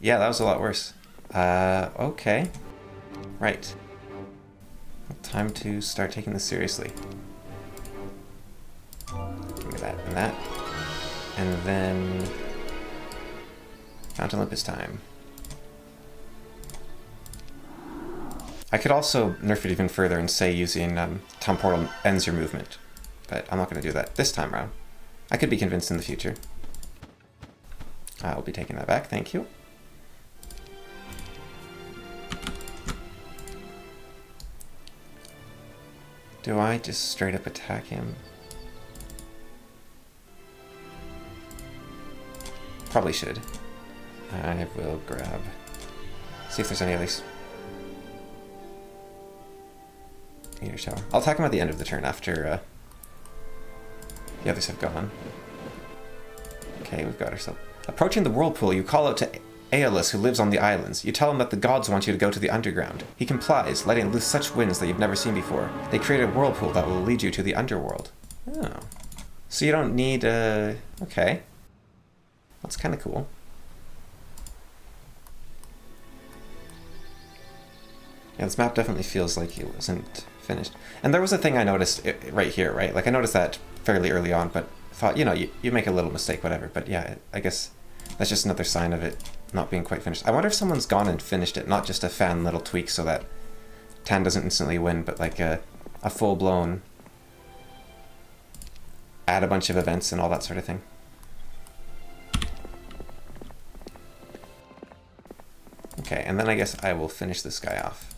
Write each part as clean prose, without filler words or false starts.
Yeah, that was a lot worse. Okay. Right. Time to start taking this seriously. Give me that and that. And then... Mount Olympus time. I could also nerf it even further and say using Tom Portal ends your movement. But I'm not going to do that this time around. I could be convinced in the future. I'll be taking that back, thank you. Do I just straight up attack him? Probably should. I will grab... See if there's any others. Meteor shower. I'll attack him at the end of the turn after the others have gone. Okay, we've got ourselves... Approaching the whirlpool, you call out to Aeolus, who lives on the islands. You tell him that the gods want you to go to the underground. He complies, letting loose such winds that you've never seen before. They create a whirlpool that will lead you to the underworld. Oh. So you don't need okay. That's kind of cool. Yeah, this map definitely feels like it wasn't finished. And there was a thing I noticed right here, right? Like, I noticed that fairly early on, but thought, you know, you make a little mistake, whatever. But yeah, I guess that's just another sign of it not being quite finished. I wonder if someone's gone and finished it, not just a fan little tweak so that Tan doesn't instantly win, but like a full-blown add a bunch of events and all that sort of thing. Okay, and then I guess I will finish this guy off.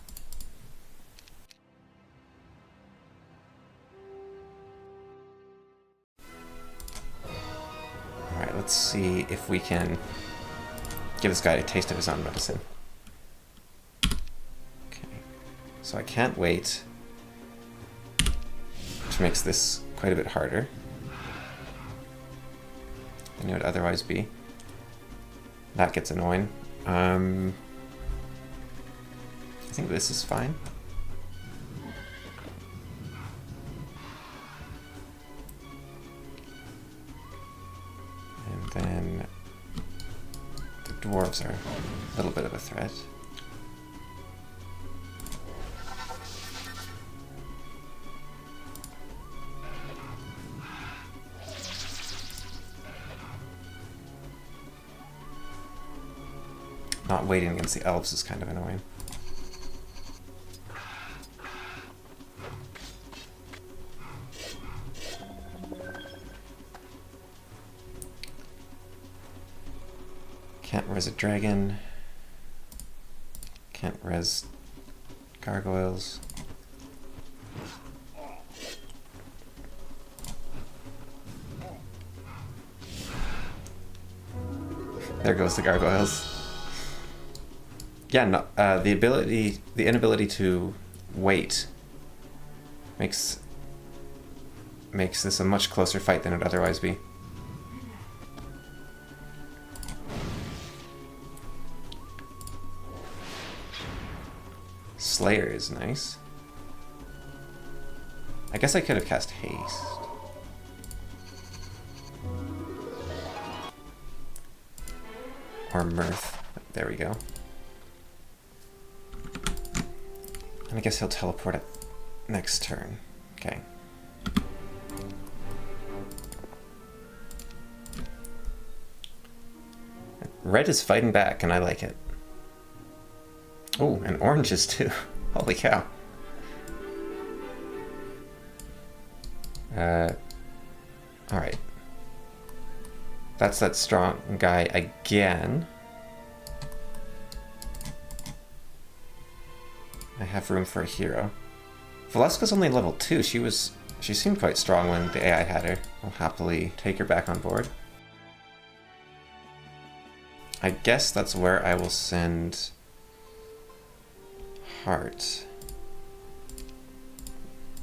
Alright, let's see if we can give this guy a taste of his own medicine. Okay, so I can't wait, which makes this quite a bit harder than it would otherwise be. That gets annoying. I think this is fine. And then the dwarves are a little bit of a threat. Not waiting against the elves is kind of annoying. Can't res a dragon. Can't res gargoyles. There goes the gargoyles. Yeah, no, the inability to wait makes this a much closer fight than it would otherwise be. Slayer is nice. I guess I could have cast haste. Or mirth. There we go. And I guess he'll teleport it next turn. Okay. Red is fighting back, and I like it. Oh, and oranges too. Holy cow. Alright. That's that strong guy again. I have room for a hero. Valeska's only level 2. She seemed quite strong when the AI had her. I'll happily take her back on board. I guess that's where I will send Heart.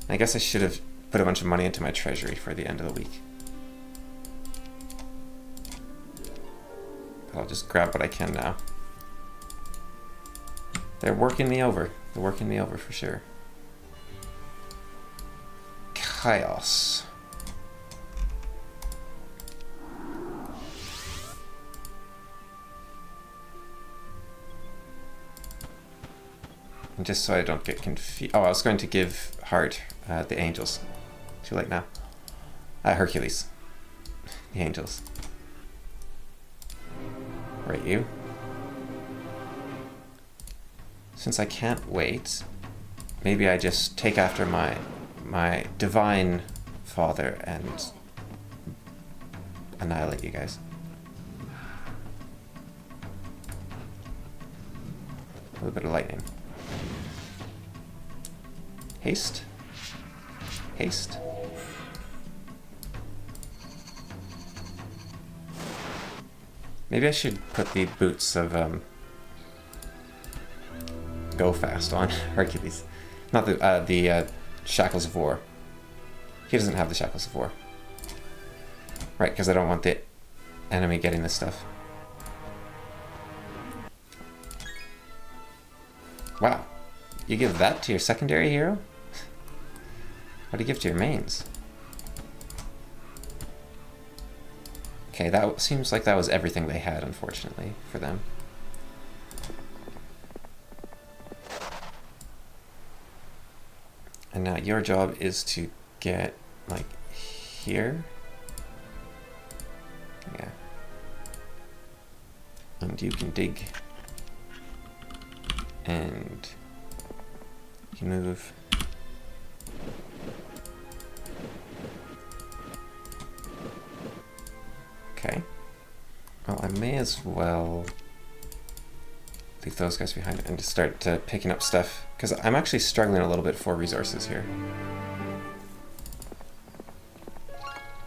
I guess I should have put a bunch of money into my treasury for the end of the week. But I'll just grab what I can now. They're working me over. They're working me over for sure. Chaos. And just so I don't get confused... Oh, I was going to give Heart the angels. Too late now. Hercules. The angels. Right, you. Since I can't wait, maybe I just take after my divine father and annihilate you guys. A little bit of lightning. Haste. Haste. Maybe I should put the boots of Go Fast on Hercules. Not the Shackles of War. He doesn't have the Shackles of War. Right, because I don't want the enemy getting this stuff. Wow. You give that to your secondary hero? What do you give to your mains? Okay, that seems like that was everything they had, unfortunately, for them. And now your job is to get, like, here. Yeah. And you can dig. And you can move. Okay. Well, I may as well leave those guys behind and just start picking up stuff, because I'm actually struggling a little bit for resources here.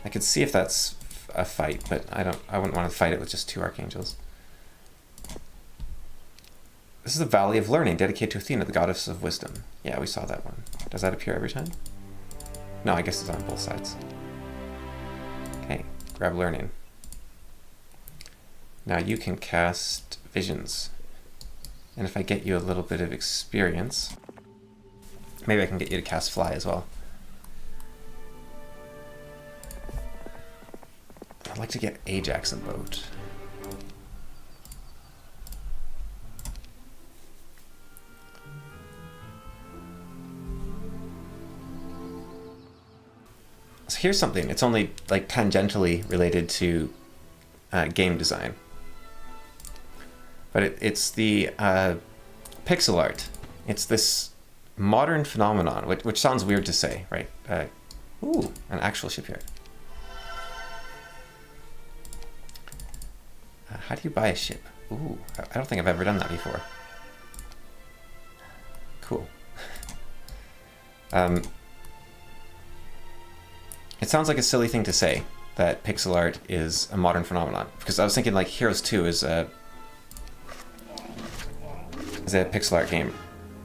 I could see if that's a fight, but I wouldn't want to fight it with just 2 archangels. This is the Valley of Learning, dedicated to Athena, the goddess of wisdom. Yeah, we saw that one. Does that appear every time? No, I guess it's on both sides. Okay, grab Learning. Now you can cast Visions. And if I get you a little bit of experience, maybe I can get you to cast Fly as well. I'd like to get Ajax a boat. So here's something. It's only like tangentially related to game design. But it's the pixel art. It's this modern phenomenon, which sounds weird to say, right? Ooh, an actual shipyard. How do you buy a ship? Ooh, I don't think I've ever done that before. Cool. It sounds like a silly thing to say, that pixel art is a modern phenomenon, because I was thinking like Heroes 2 is a pixel art game,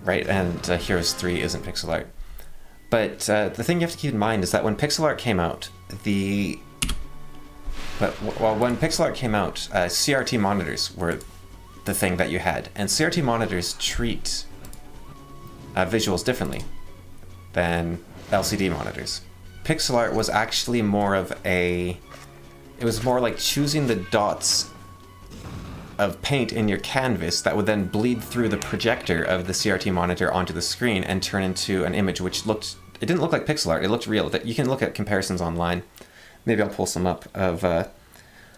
right? And Heroes 3 isn't pixel art. But the thing you have to keep in mind is that when pixel art came out, when pixel art came out, CRT monitors were the thing that you had, and CRT monitors treat visuals differently than LCD monitors. Pixel art was actually more of it was more like choosing the dots of paint in your canvas that would then bleed through the projector of the CRT monitor onto the screen and turn into an image which it didn't look like pixel art, it looked real. You can look at comparisons online. Maybe I'll pull some up of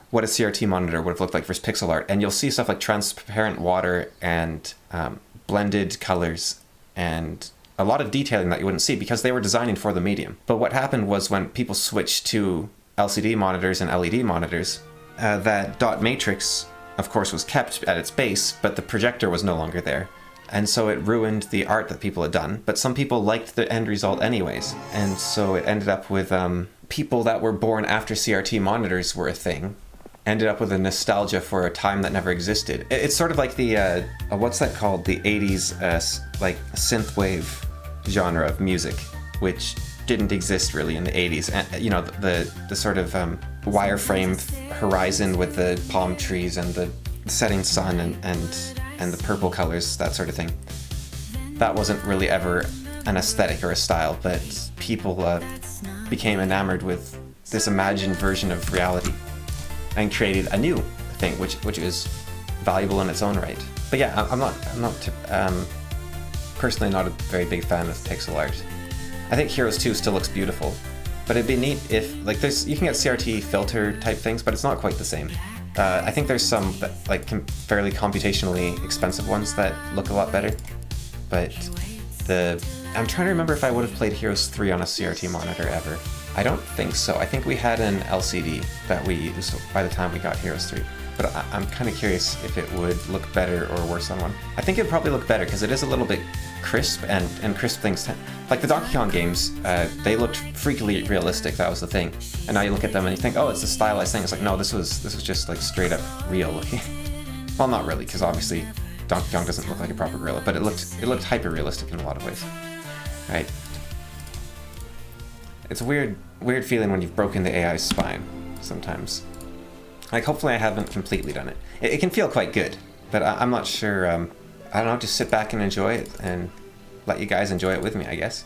what a CRT monitor would have looked like versus pixel art, and you'll see stuff like transparent water and blended colors and a lot of detailing that you wouldn't see because they were designing for the medium. But what happened was when people switched to LCD monitors and LED monitors, that dot matrix, of course, was kept at its base, but the projector was no longer there. And so it ruined the art that people had done, but some people liked the end result anyways. And so it ended up with people that were born after CRT monitors were a thing, ended up with a nostalgia for a time that never existed. It's sort of like the, what's that called? The 80s, like, synthwave genre of music, which didn't exist really in the 80s. And, you know, the sort of wireframe horizon with the palm trees and the setting sun and the purple colors, that sort of thing. That wasn't really ever an aesthetic or a style, but people became enamored with this imagined version of reality and created a new thing, which is valuable in its own right. But yeah, I'm not personally not a very big fan of pixel art. I think Heroes 2 still looks beautiful, but it'd be neat if, like, you can get CRT filter type things, but it's not quite the same. I think there's some like fairly computationally expensive ones that look a lot better, but I'm trying to remember if I would have played Heroes 3 on a CRT monitor ever. I don't think so. I think we had an LCD that we used by the time we got Heroes 3. But I'm kind of curious if it would look better or worse on one. I think it'd probably look better because it is a little bit crisp, and crisp things like the Donkey Kong games, they looked freakily realistic. That was the thing. And now you look at them and you think, oh, it's a stylized thing. It's like, no, this was just like straight up real looking. Well, not really, because obviously Donkey Kong doesn't look like a proper gorilla, but it looked hyper realistic in a lot of ways. Right. It's a weird feeling when you've broken the AI's spine sometimes. Like, hopefully I haven't completely done it. It can feel quite good, but I'm not sure. I don't know, just sit back and enjoy it and let you guys enjoy it with me, I guess.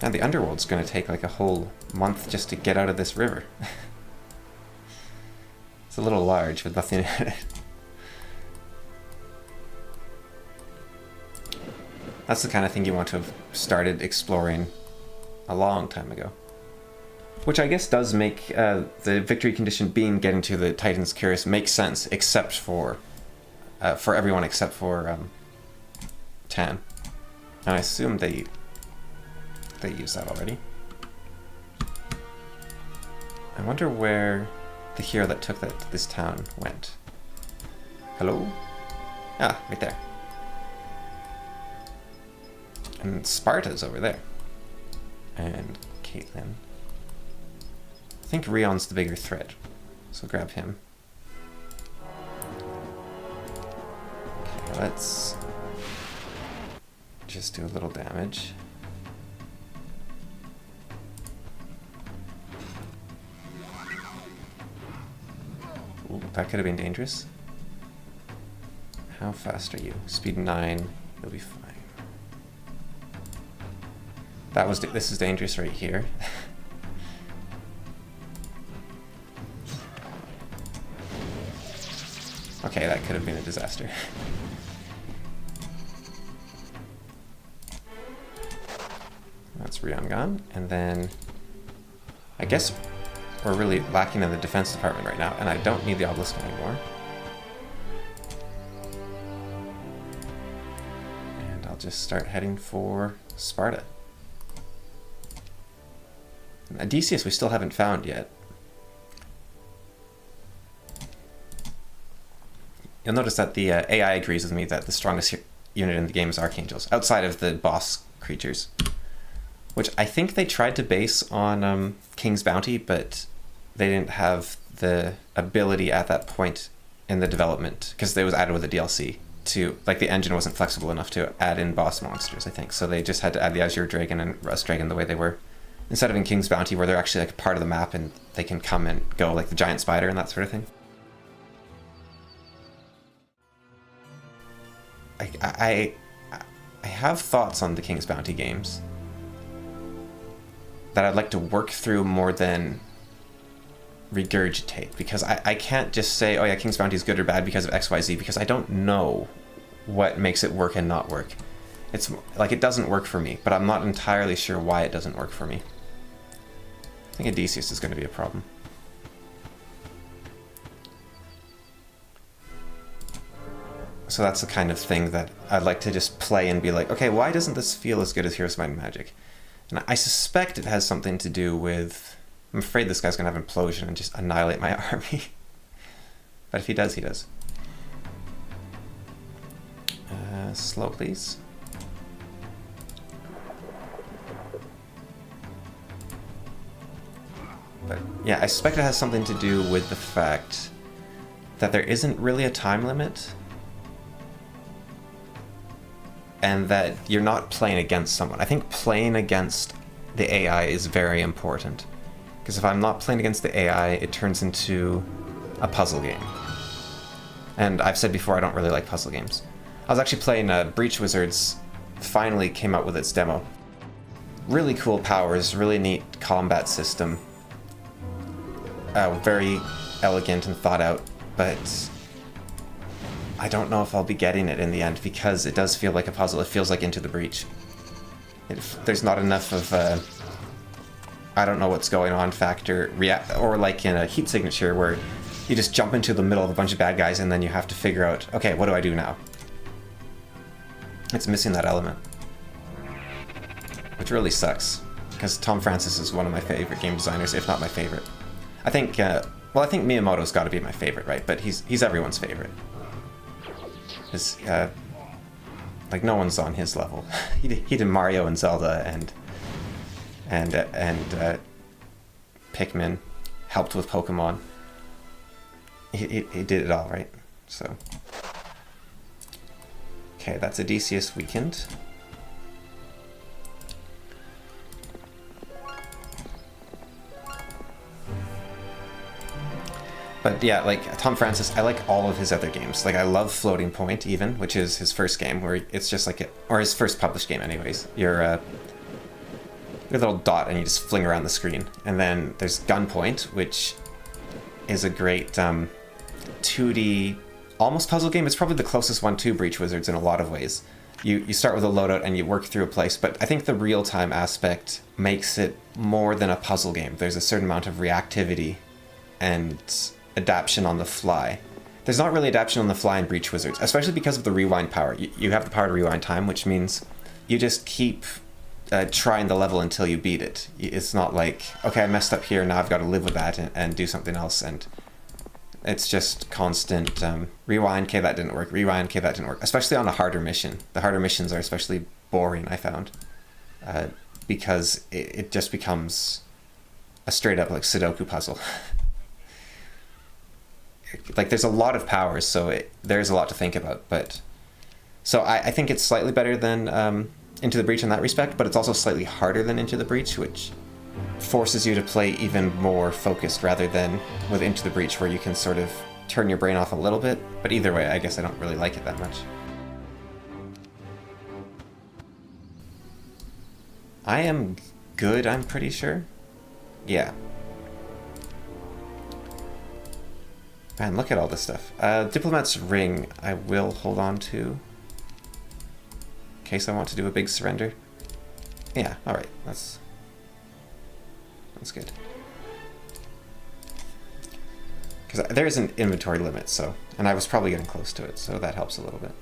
And the underworld's going to take like a whole month just to get out of this river. It's a little large with nothing in it. That's the kind of thing you want to have started exploring a long time ago. Which I guess does make the victory condition being getting to the Titan's Curious make sense, except for everyone except for Tan. And I assume they use that already. I wonder where the hero that took this town went. Hello? Ah, right there. And Sparta's over there. And Caitlin. I think Rion's the bigger threat, so grab him. Okay, let's just do a little damage. Ooh, that could have been dangerous. How fast are you? Speed 9, you'll be fine. This is dangerous right here. Okay, that could have been a disaster. That's Rion gone, and then I guess we're really lacking in the defense department right now, and I don't need the obelisk anymore. And I'll just start heading for Sparta. Odysseus we still haven't found yet. You'll notice that the AI agrees with me that the strongest unit in the game is Archangels, outside of the boss creatures. Which I think they tried to base on King's Bounty, but they didn't have the ability at that point in the development, because it was added with the DLC, to, like, the engine wasn't flexible enough to add in boss monsters, I think. So they just had to add the Azure Dragon and Rust Dragon the way they were. Instead of in King's Bounty, where they're actually like part of the map and they can come and go, like the giant spider and that sort of thing. I have thoughts on the King's Bounty games that I'd like to work through more than regurgitate, because I can't just say, oh yeah, King's Bounty is good or bad because of XYZ, because I don't know what makes it work and not work. It's like, it doesn't work for me, but I'm not entirely sure why it doesn't work for me. I think Odysseus is going to be a problem. So that's the kind of thing that I'd like to just play and be like, okay, why doesn't this feel as good as Heroes of Might and Magic? And I suspect it has something to do with... I'm afraid this guy's going to have implosion and just annihilate my army. But if he does, he does. Slow, please. But yeah, I suspect it has something to do with the fact that there isn't really a time limit, and that you're not playing against someone. I think playing against the AI is very important, because if I'm not playing against the AI, it turns into a puzzle game. And I've said before, I don't really like puzzle games. I was actually playing Breach Wizards finally came out with its demo. really cool powers, really neat combat system. Very elegant and thought out, but I don't know if I'll be getting it in the end because it does feel like a puzzle. It feels like Into the Breach. There's not enough of I don't know what's going on factor, or like in a heat signature where you just jump into the middle of a bunch of bad guys and then you have to figure out, okay, what do I do now? It's missing that element, which really sucks because Tom Francis is one of my favorite game designers, if not my favorite. I think, well, I think Miyamoto's got to be my favorite, right? But he's everyone's favorite. Like no one's on his level. He did Mario and Zelda and Pikmin, helped with Pokemon. He did it all, right? So, okay, that's Odysseus weakened. But yeah, like Tom Francis, I like all of his other games. Like I love Floating Point even, which is his first game, where it's just like or his first published game anyways. You're a little dot and you just fling around the screen. And then there's Gunpoint, which is a great 2D almost puzzle game. It's probably the closest one to Breach Wizards in a lot of ways. You start with a loadout and you work through a place, but I think the real-time aspect makes it more than a puzzle game. There's a certain amount of reactivity and adaption on the fly. There's not really adaption on the fly in Breach Wizards, especially because of the rewind power. You have the power to rewind time, which means you just keep trying the level until you beat it. It's not like, okay, I messed up here, now I've got to live with that and do something else. And it's just constant rewind, okay, that didn't work, rewind, okay, that didn't work. Especially on a harder mission. The harder missions are especially boring, I found, because it just becomes a straight up like Sudoku puzzle. Like there's a lot of powers, so there's a lot to think about. But so I think it's slightly better than Into the Breach in that respect, but it's also slightly harder than Into the Breach, which forces you to play even more focused rather than with Into the Breach, where you can sort of turn your brain off a little bit. But either way, I guess I don't really like it that much. I am good, I'm pretty sure. Yeah. Man, look at all this stuff. Diplomat's Ring, I will hold on to. In case I want to do a big surrender. Yeah, alright, that's good. Because there is an inventory limit, so, and I was probably getting close to it, so that helps a little bit.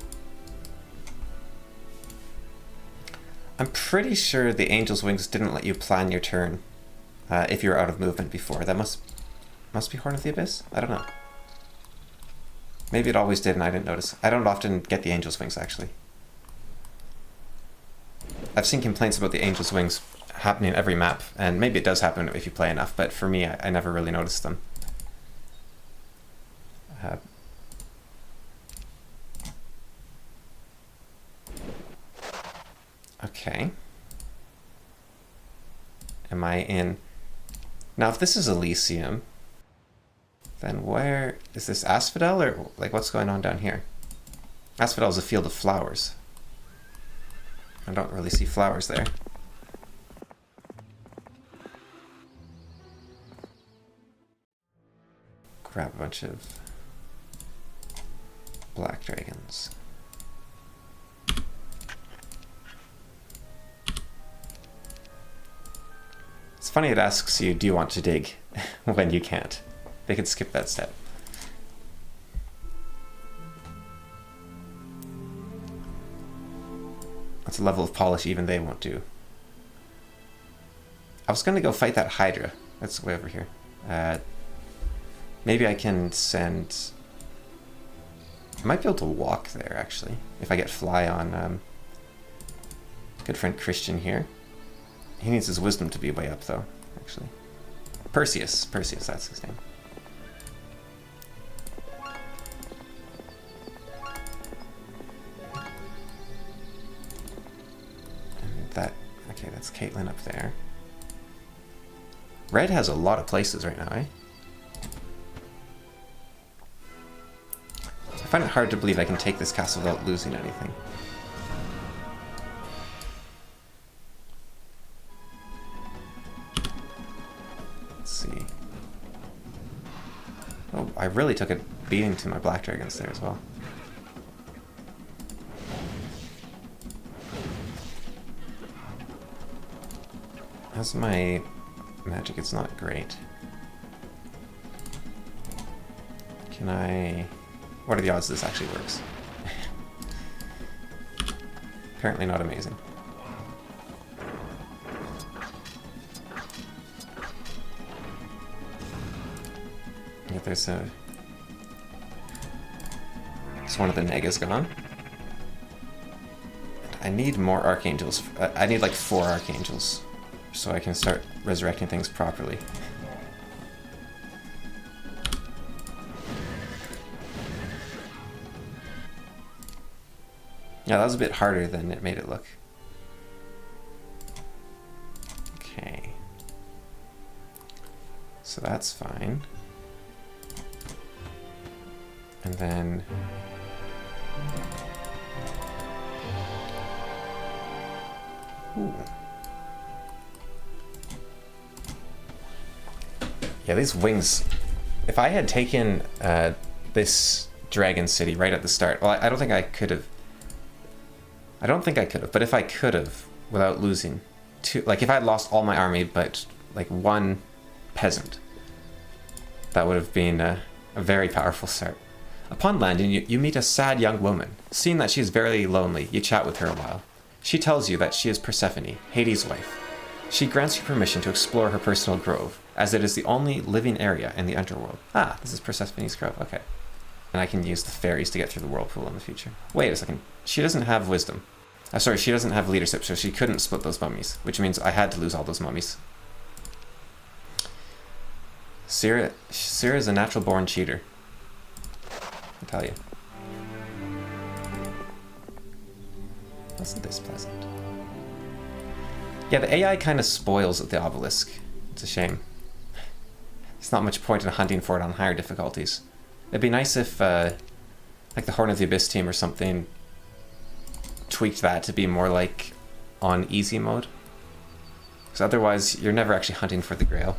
I'm pretty sure the Angel's Wings didn't let you plan your turn if you were out of movement before. That must be Horn of the Abyss? I don't know. Maybe it always did and I didn't notice. I don't often get the Angel's Wings, actually. I've seen complaints about the Angel's Wings happening every map, and maybe it does happen if you play enough, but for me, I never really noticed them. Okay. Am I in... Now, if this is Elysium, then where... Is this Asphodel, or like what's going on down here? Asphodel is a field of flowers. I don't really see flowers there. Grab a bunch of black dragons. It's funny it asks you, do you want to dig, when you can't. They could skip that step. That's a level of polish even they won't do. I was going to go fight that Hydra. That's way over here. Maybe I can send... I might be able to walk there, actually, if I get fly on good friend Christian here. He needs his wisdom to be way up, though, actually. Perseus, that's his name. And that, okay, that's Caitlyn up there. Red has a lot of places right now, eh? I find it hard to believe I can take this castle without losing anything. I really took a beating to my black dragons there as well. How's my magic? It's not great. Can I... What are the odds this actually works? Apparently not amazing. Yeah, there's a... So one of the negas gone. I need more archangels. I need like 4 archangels so I can start resurrecting things properly. Yeah, that was a bit harder than it made it look. Okay. So that's fine. And then... Ooh. Yeah, these wings... If I had taken this dragon city right at the start... Well, I don't think I could have... I don't think I could have, but if I could have, without losing two... Like, if I had lost all my army, but, like, 1 peasant, that would have been a very powerful start. Upon landing, you meet a sad young woman. Seeing that she is very lonely, you chat with her a while. She tells you that she is Persephone, Hades' wife. She grants you permission to explore her personal grove, as it is the only living area in the underworld. Ah, this is Persephone's grove, okay. And I can use the fairies to get through the whirlpool in the future. Wait a second, she doesn't have wisdom. Sorry, she doesn't have leadership, so she couldn't split those mummies, which means I had to lose all those mummies. Syrah is a natural-born cheater. I tell you. Wasn't this pleasant? Yeah, the AI kind of spoils the obelisk. It's a shame. There's not much point in hunting for it on higher difficulties. It'd be nice if, like the Horn of the Abyss team or something, tweaked that to be more like on easy mode. Because otherwise, you're never actually hunting for the Grail.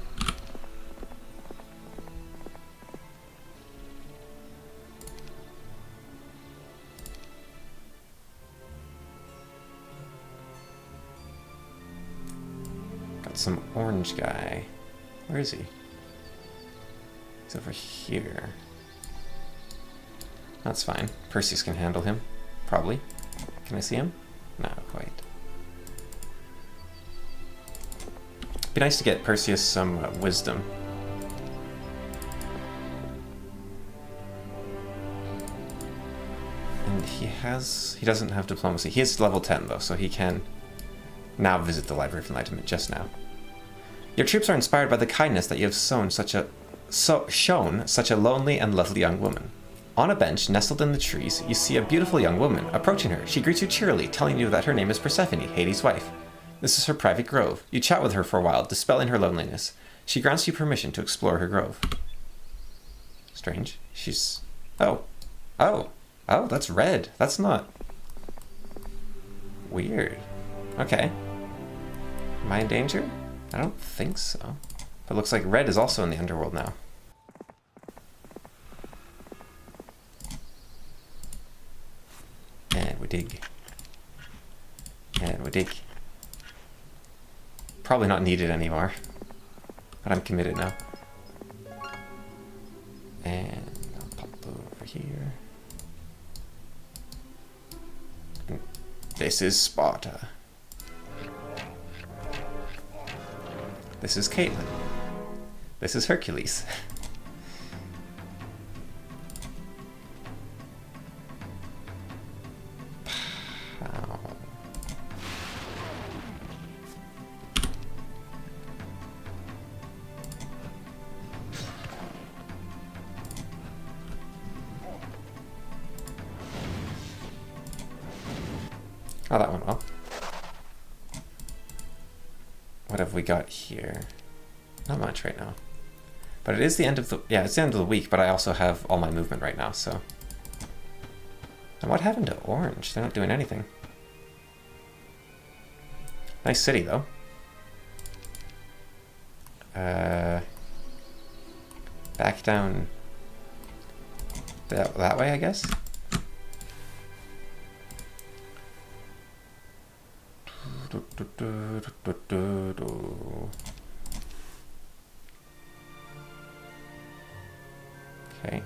Got some orange guy. Where is he? He's over here. That's fine. Perseus can handle him. Probably. Can I see him? Not quite. Be nice to get Perseus some wisdom. And he doesn't have diplomacy. He is level 10 though, so he can now visit the Library of Enlightenment just now. Your troops are inspired by the kindness that you have shown such a lonely and lovely young woman. On a bench, nestled in the trees, you see a beautiful young woman. Approaching her, she greets you cheerily, telling you that her name is Persephone, Hades' wife. This is her private grove. You chat with her for a while, dispelling her loneliness. She grants you permission to explore her grove. Strange. She's... Oh, that's red. That's not... Weird. Okay. Am I in danger? I don't think so. But it looks like red is also in the underworld now. And we dig. And we dig. Probably not needed anymore. But I'm committed now. And I'll pop over here. And this is Sparta. This is Caitlin. This is Hercules. Oh, that went well. What have we got here? Not much right now. But it is the end of the... Yeah, it's the end of the week, but I also have all my movement right now, so... And what happened to Orange? They're not doing anything. Nice city, though. Back down that way, I guess? Okay.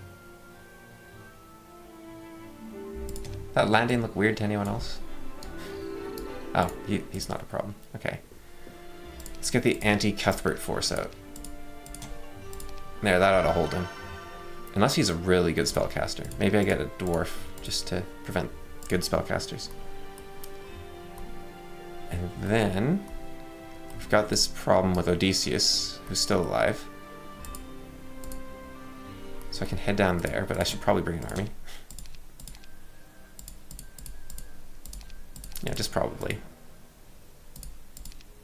That landing look weird to anyone else? Oh, he's not a problem. Okay. Let's get the anti-Cuthbert force out. There, that ought to hold him. Unless he's a really good spellcaster. Maybe I get a dwarf just to prevent good spellcasters. And then we've got this problem with Odysseus, who's still alive. So I can head down there, but I should probably bring an army. Yeah, just probably.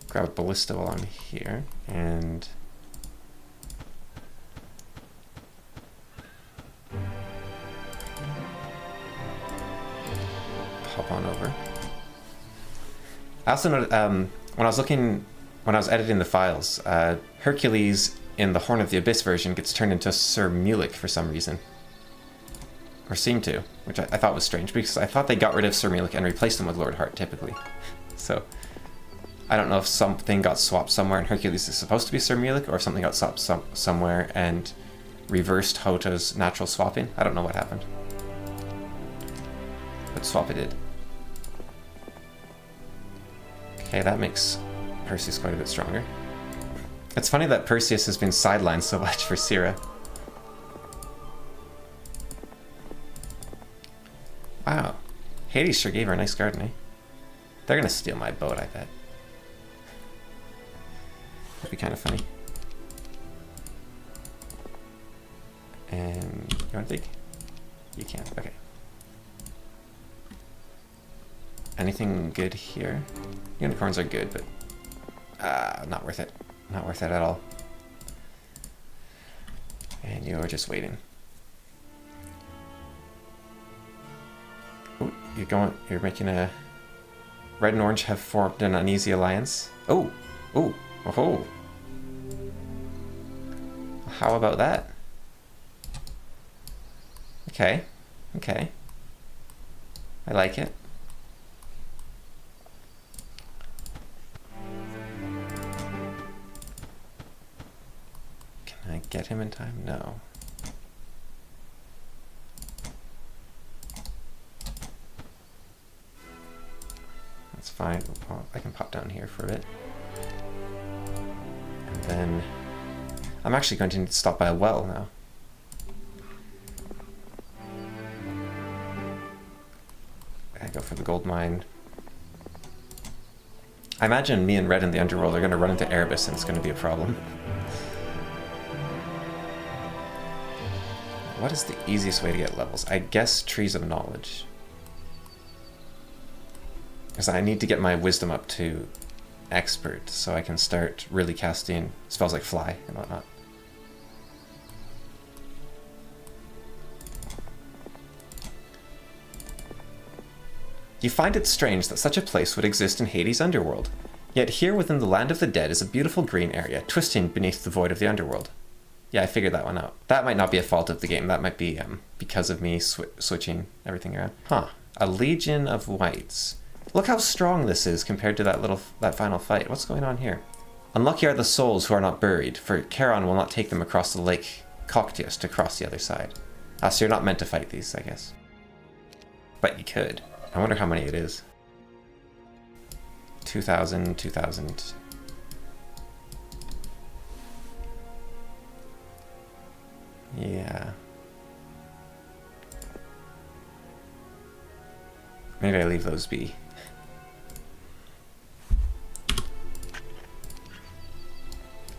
Grab a ballista while I'm here, and hop on over. I also noted, when I was editing the files, Hercules in the Horn of the Abyss version gets turned into Sir Mulek for some reason. Or seemed to, which I thought was strange, because I thought they got rid of Sir Mulek and replaced him with Lord Hart, typically. So, I don't know if something got swapped somewhere and Hercules is supposed to be Sir Mulek, or if something got swapped somewhere and reversed Hota's natural swapping. I don't know what happened. But swap it did. Okay, that makes Perseus quite a bit stronger. It's funny that Perseus has been sidelined so much for Syrah. Wow. Hades sure gave her a nice garden, eh? They're gonna steal my boat, I bet. That'd be kind of funny. And you wanna dig? You can, okay. Anything good here? Unicorns are good, but not worth it. Not worth it at all. And you're just waiting. Ooh, you're making a... Red and orange have formed an uneasy alliance. Oh, ooh, oh. How about that? Okay, okay. I like it. Can I get him in time? No. That's fine. I can pop down here for a bit. And then I'm actually going to need to stop by a well now. I go for the gold mine. I imagine me and Red in the underworld are going to run into Erebus and it's going to be a problem. What is the easiest way to get levels? I guess Trees of Knowledge. Because I need to get my wisdom up to expert so I can start really casting spells like fly and whatnot. You find it strange that such a place would exist in Hades' underworld. Yet here within the land of the dead is a beautiful green area, twisting beneath the void of the underworld. Yeah, I figured that one out. That might not be a fault of the game. That might be because of me switching everything around. Huh. A legion of whites. Look how strong this is compared to that final fight. What's going on here? Unlucky are the souls who are not buried, for Charon will not take them across the lake Coctius to cross the other side. Ah, so you're not meant to fight these, I guess. But you could. I wonder how many it is. 2,000, 2,000. Yeah. Maybe I leave those be.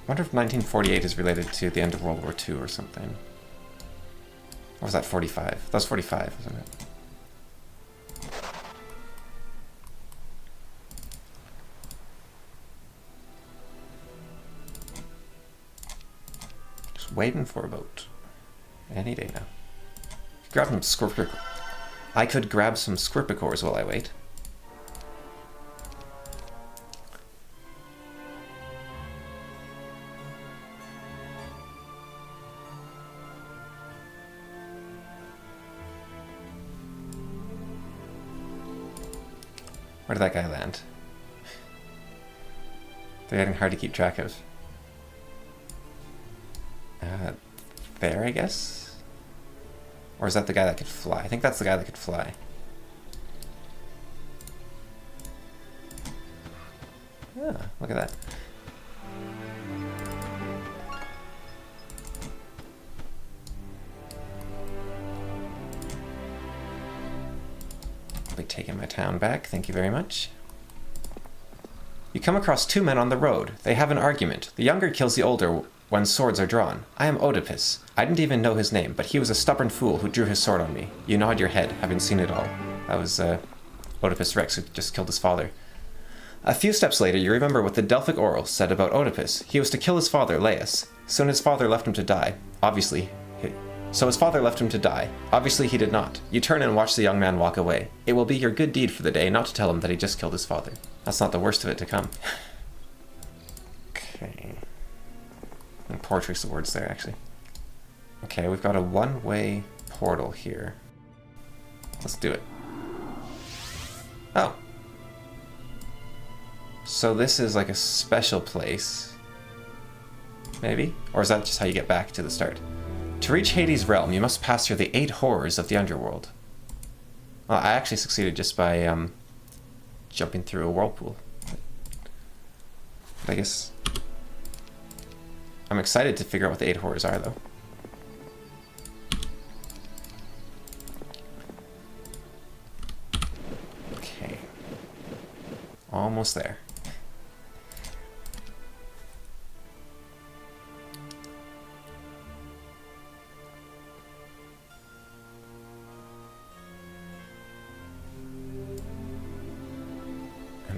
I wonder if 1948 is related to the end of World War II or something. Or was that 45? That was 45, wasn't it? Just waiting for a boat. Any day now. Grab some scorpic. I could grab some scorpicores while I wait. Where did that guy land? They're getting hard to keep track of. There, I guess? Or is that the guy that could fly? I think that's the guy that could fly. Ah, look at that. I'll be taking my town back, thank you very much. You come across two men on the road. They have an argument. The younger kills the older when swords are drawn. I am Oedipus. I didn't even know his name, but he was a stubborn fool who drew his sword on me. You nod your head, having seen it all. That was Oedipus Rex, who just killed his father. A few steps later, you remember what the Delphic Oral said about Oedipus. He was to kill his father, Laius. Soon his father left him to die. So his father left him to die. Obviously he did not. You turn and watch the young man walk away. It will be your good deed for the day not to tell him that he just killed his father. That's not the worst of it to come. Okay. And poor choice of words there, actually. Okay, we've got a one-way portal here. Let's do it. Oh. So this is like a special place. Maybe? Or is that just how you get back to the start? To reach Hades' realm, you must pass through the 8 horrors of the underworld. Well, I actually succeeded just by jumping through a whirlpool. But I guess I'm excited to figure out what the 8 horrors are, though. Okay. Almost there.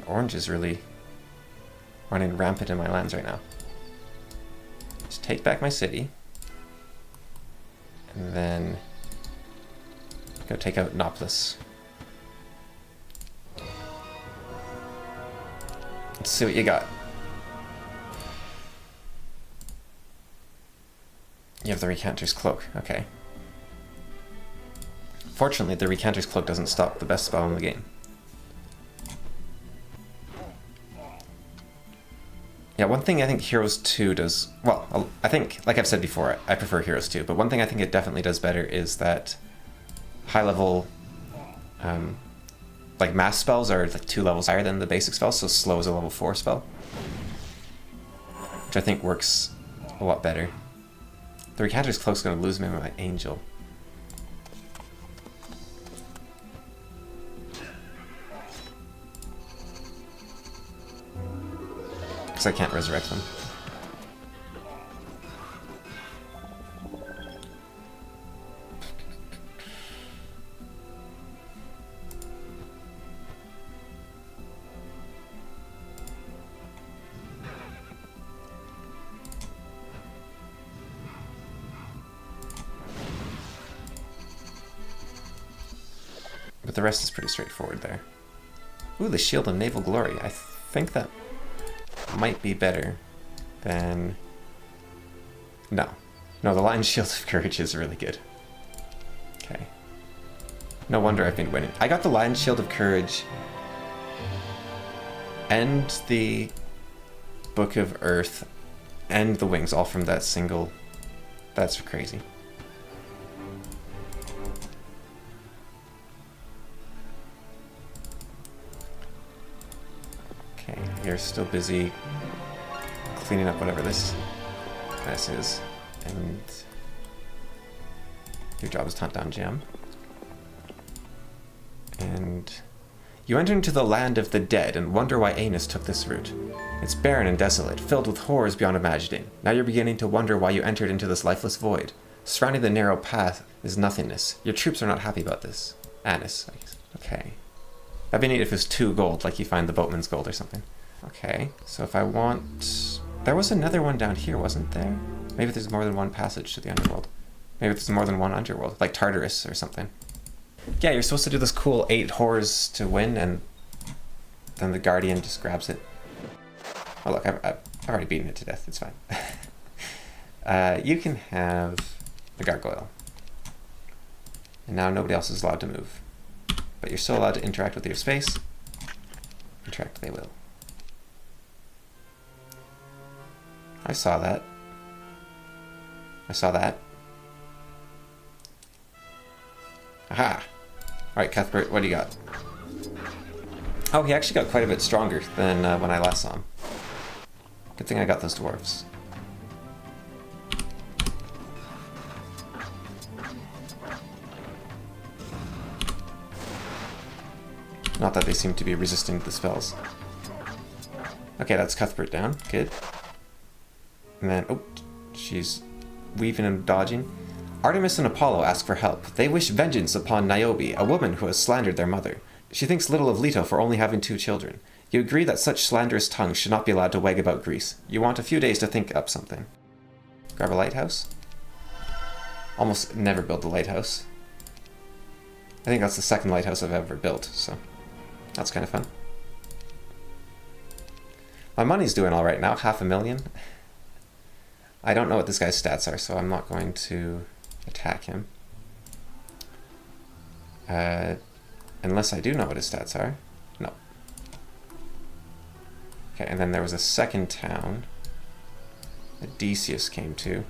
Orange is really running rampant in my lands right now. Just take back my city. And then go take out Nopolis. Let's see what you got. You have the Recanter's Cloak, okay. Fortunately, the Recanter's Cloak doesn't stop the best spell in the game. Yeah, one thing I think Heroes 2 does... Well, I think, like I've said before, I prefer Heroes 2, but one thing I think it definitely does better is that high-level... like, mass spells are like 2 levels higher than the basic spells, so slow is a level 4 spell. Which I think works a lot better. The Recanter's Cloak's going to lose me with my Angel. Because I can't resurrect them. But the rest is pretty straightforward there. Ooh, the Shield of Naval Glory. I think that might be better than... No. No, the Lion's Shield of Courage is really good. Okay. No wonder I've been winning. I got the Lion's Shield of Courage and the Book of Earth and the Wings all from that single... That's crazy. Okay, you're still busy cleaning up whatever this mess is, and your job is to hunt down Gem. And you enter into the land of the dead and wonder why Anus took this route. It's barren and desolate, filled with horrors beyond imagining. Now you're beginning to wonder why you entered into this lifeless void. Surrounding the narrow path is nothingness. Your troops are not happy about this. Anus, I guess. Okay. That'd be neat if it was 2 gold, like you find the boatman's gold or something. Okay, so if I want... There was another one down here, wasn't there? Maybe there's more than one passage to the underworld. Maybe there's more than one underworld, like Tartarus or something. Yeah, you're supposed to do this cool 8 horrors to win, and then the Guardian just grabs it. Oh look, I've already beaten it to death, it's fine. You can have the Gargoyle. And now nobody else is allowed to move. But you're still allowed to interact with your space. contract, they will. I saw that. I saw that. Aha! Alright, Cuthbert, what do you got? Oh, he actually got quite a bit stronger than when I last saw him. Good thing I got those dwarves. Not that they seem to be resisting the spells. Okay, that's Cuthbert down. Good. And then, oh, she's weaving and dodging. Artemis and Apollo ask for help. They wish vengeance upon Niobe, a woman who has slandered their mother. She thinks little of Leto for only having 2 children. You agree that such slanderous tongues should not be allowed to wag about Greece. You want a few days to think up something. Grab a lighthouse. Almost never build the lighthouse. I think that's the 2nd lighthouse I've ever built, so that's kind of fun. My money's doing all right now, 500,000. I don't know what this guy's stats are, so I'm not going to attack him. Unless I do know what his stats are. No. Okay, and then there was a 2nd town that Odysseus came to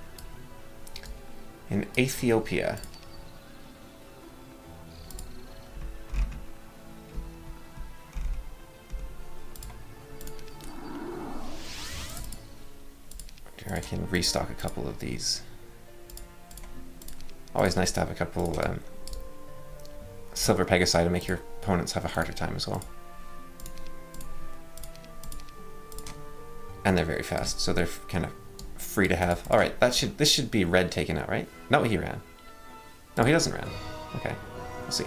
in Ethiopia. I can restock a couple of these. Always nice to have a couple silver pegasi to make your opponents have a harder time as well. And they're very fast, so they're kind of free to have. All right, this should be red taken out, right? No, he ran. No, he doesn't run. Okay, we'll see.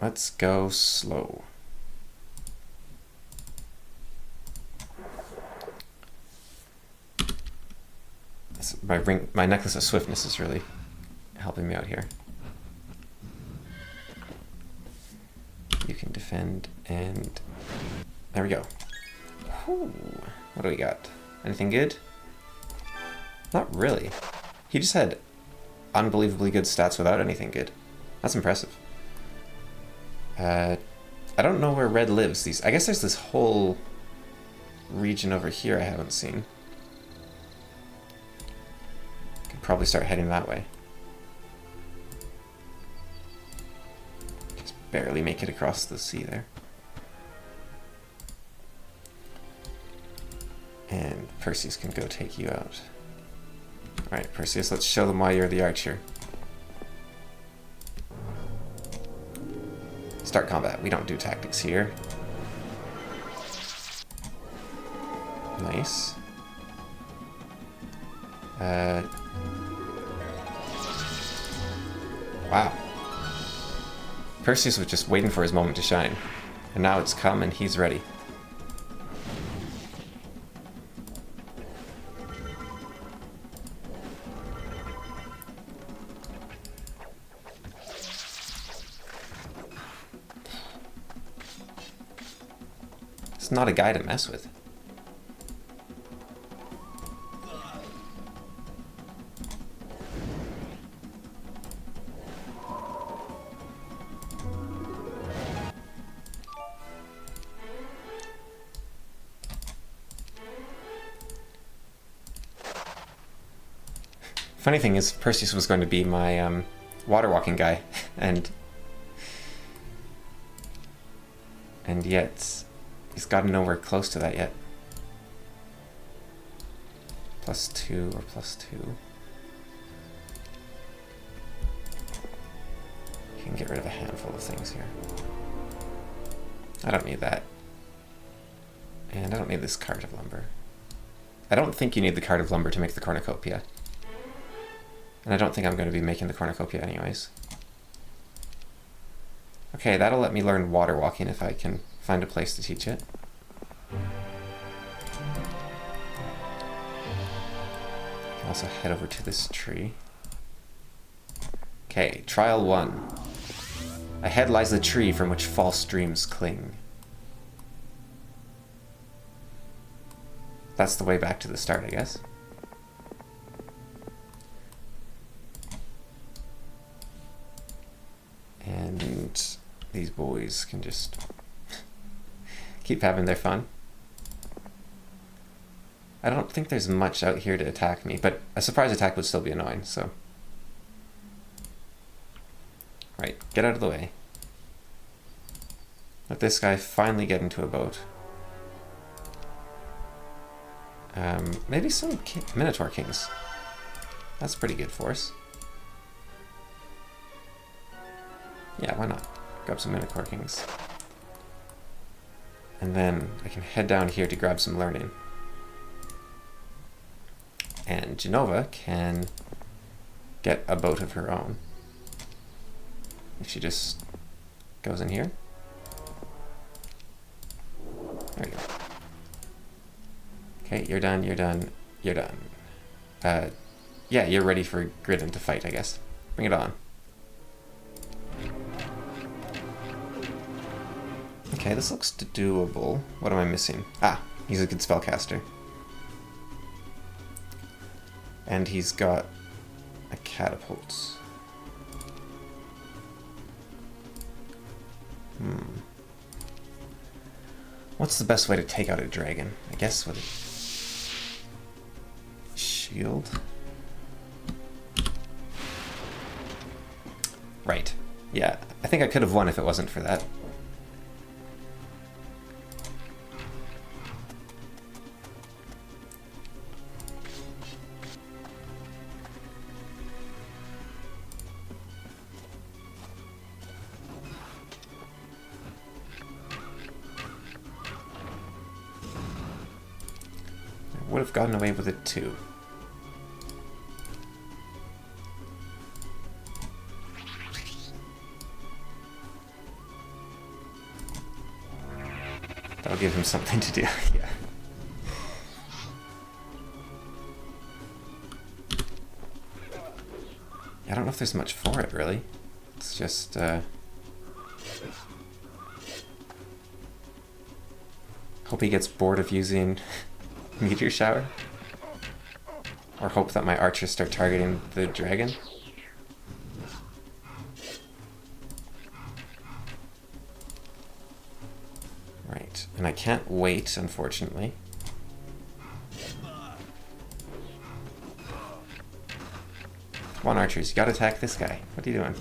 Let's go slow. My necklace of swiftness is really helping me out here. You can defend, and there we go. Whew. What do we got? Anything good? Not really. He just had unbelievably good stats without anything good. That's impressive. I don't know where red lives. I guess there's this whole region over here I haven't seen. Could probably start heading that way. Just barely make it across the sea there. And Perseus can go take you out. Alright, Perseus, let's show them why you're the archer. Start combat. We don't do tactics here. Nice. Wow. Perseus was just waiting for his moment to shine. And now it's come and he's ready. It's not a guy to mess with. Funny thing is, Perseus was going to be my water walking guy, and yet he's gotten nowhere close to that yet. +2 or +2. You can get rid of a handful of things here. I don't need that. And I don't need this cart of lumber. I don't think you need the cart of lumber to make the cornucopia. And I don't think I'm going to be making the cornucopia anyways. Okay, that'll let me learn water walking if I can find a place to teach it. I can also head over to this tree. Okay, trial 1. Ahead lies the tree from which false dreams cling. That's the way back to the start, I guess. And these boys can just keep having their fun. I don't think there's much out here to attack me, but a surprise attack would still be annoying, so... Right, get out of the way. Let this guy finally get into a boat. Maybe some Minotaur Kings. That's pretty good for us. Yeah, why not? Grab some Minotaur Kings. And then I can head down here to grab some learning. And Genova can get a boat of her own. If she just goes in here. There you go. Okay, you're done, you're done, you're done. Yeah, you're ready for Garrisoned to fight, I guess. Bring it on. Okay, this looks doable. What am I missing? Ah, he's a good spellcaster. And he's got a catapult. What's the best way to take out a dragon? I guess with a shield? Right. Yeah, I think I could have won if it wasn't for that. Would have gotten away with it too. That'll give him something to do, yeah. I don't know if there's much for it, really. It's just, hope he gets bored of using Meteor Shower? Or hope that my archers start targeting the dragon? Right, and I can't wait, unfortunately. Come on, archers, you gotta attack this guy. What are you doing?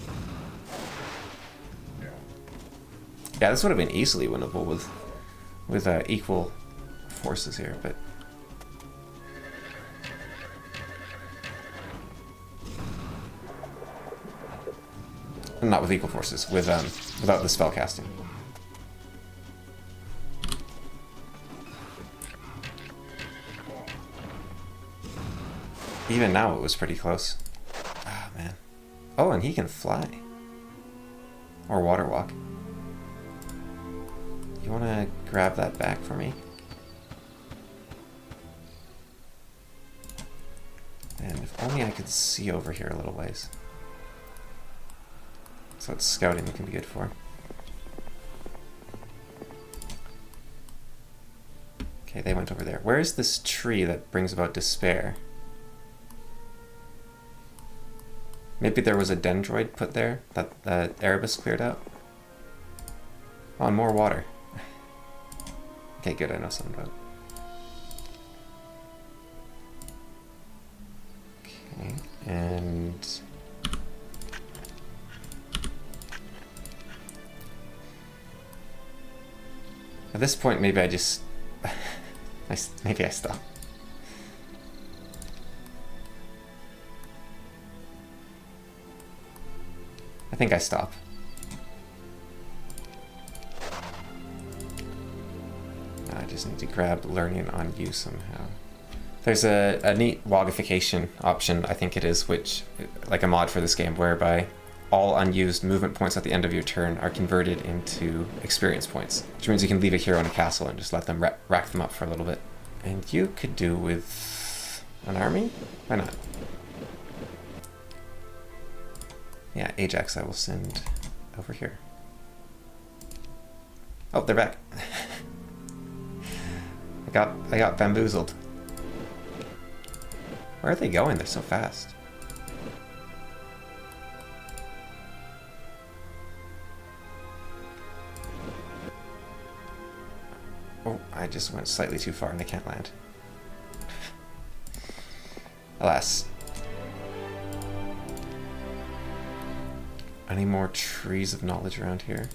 Yeah, this would have been easily winnable with equal forces here, but... Not with equal forces, with without the spell casting. Even now it was pretty close. Ah, man. Oh, and he can fly. Or water walk. You wanna grab that back for me? And if only I could see over here a little ways. So it's scouting can be good for. Okay, they went over there. Where is this tree that brings about despair? Maybe there was a dendroid put there that the Erebus cleared out? Oh, and more water. Okay, good, I know something about it. Okay, and... At this point, maybe I just... maybe I stop. I think I stop. I just need to grab learning on you somehow. There's a neat logification option, I think it is, which, like a mod for this game, whereby all unused movement points at the end of your turn are converted into experience points, which means you can leave a hero in a castle and just let them rack them up for a little bit. And you could do with an army? Why not? Yeah, Ajax I will send over here. Oh, they're back. I got bamboozled. Where are they going? They're so fast. Oh, I just went slightly too far and I can't land. Alas. Any more trees of knowledge around here?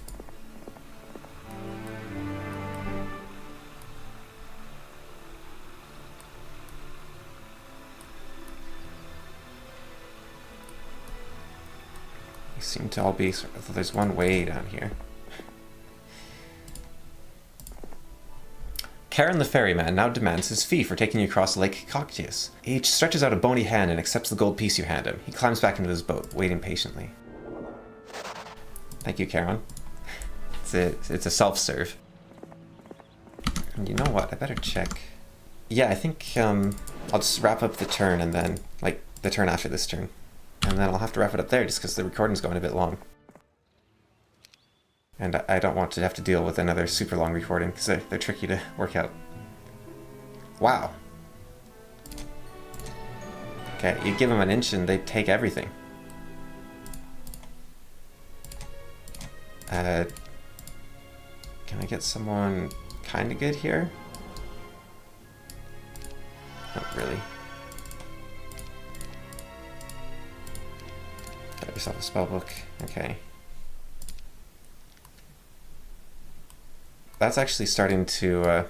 They seem to all be sort of, there's one way down here. Karen the ferryman now demands his fee for taking you across Lake Coctius. He stretches out a bony hand and accepts the gold piece you hand him. He climbs back into his boat, waiting patiently. Thank you, Karen. It's a self-serve. And you know what? I better check. Yeah, I think I'll just wrap up the turn and then, like, the turn after this turn. And then I'll have to wrap it up there just because the recording's going a bit long. And I don't want to have to deal with another super long recording because they're tricky to work out. Wow. Okay, you give them an inch and they take everything. Can I get someone kind of good here? Not really. Got yourself a spell book. Okay. That's actually starting to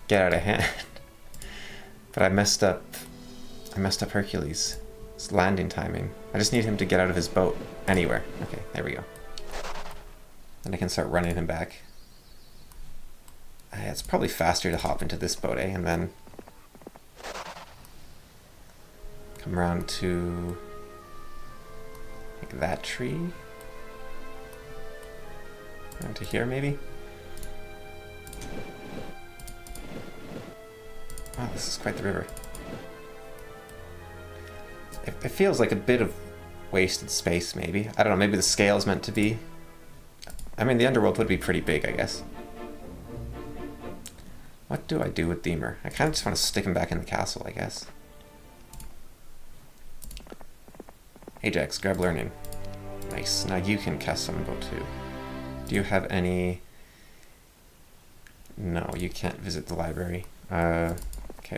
get out of hand. But I messed up Hercules. It's landing timing. I just need him to get out of his boat anywhere. Okay, there we go. Then I can start running him back. It's probably faster to hop into this boat, and then come around to like that tree. Around to here, maybe? Wow, this is quite the river. It feels like a bit of wasted space, maybe. I don't know, maybe the scale's meant to be. I mean, the underworld would be pretty big, I guess. What do I do with Deemer? I kind of just want to stick him back in the castle, I guess. Ajax, grab learning. Nice. Now you can cast Summon Bow too. Do you have any... No, you can't visit the library. Okay,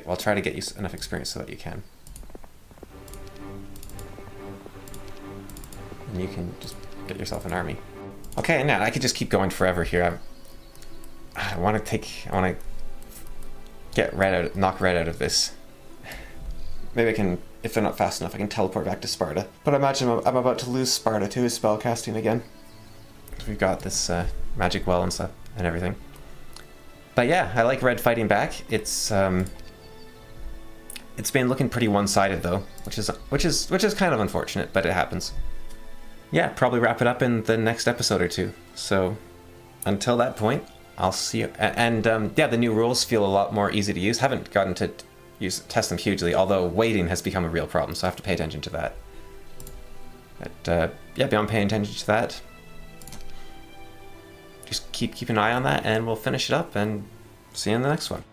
well, I'll try to get you enough experience so that you can. And you can just get yourself an army. Okay, now I could just keep going forever here. I want to get knock red out of this. Maybe I can, if they're not fast enough, I can teleport back to Sparta. But I imagine I'm about to lose Sparta to his spellcasting again. We've got this magic well and stuff and everything. But yeah, I like red fighting back. It's been looking pretty one-sided though, which is kind of unfortunate, but it happens. Yeah, probably wrap it up in the next episode or two. So until that point, I'll see you. And yeah, the new rules feel a lot more easy to use. Haven't gotten to test them hugely, although waiting has become a real problem, so I have to pay attention to that. But yeah, beyond paying attention to that, just keep an eye on that, and we'll finish it up and see you in the next one.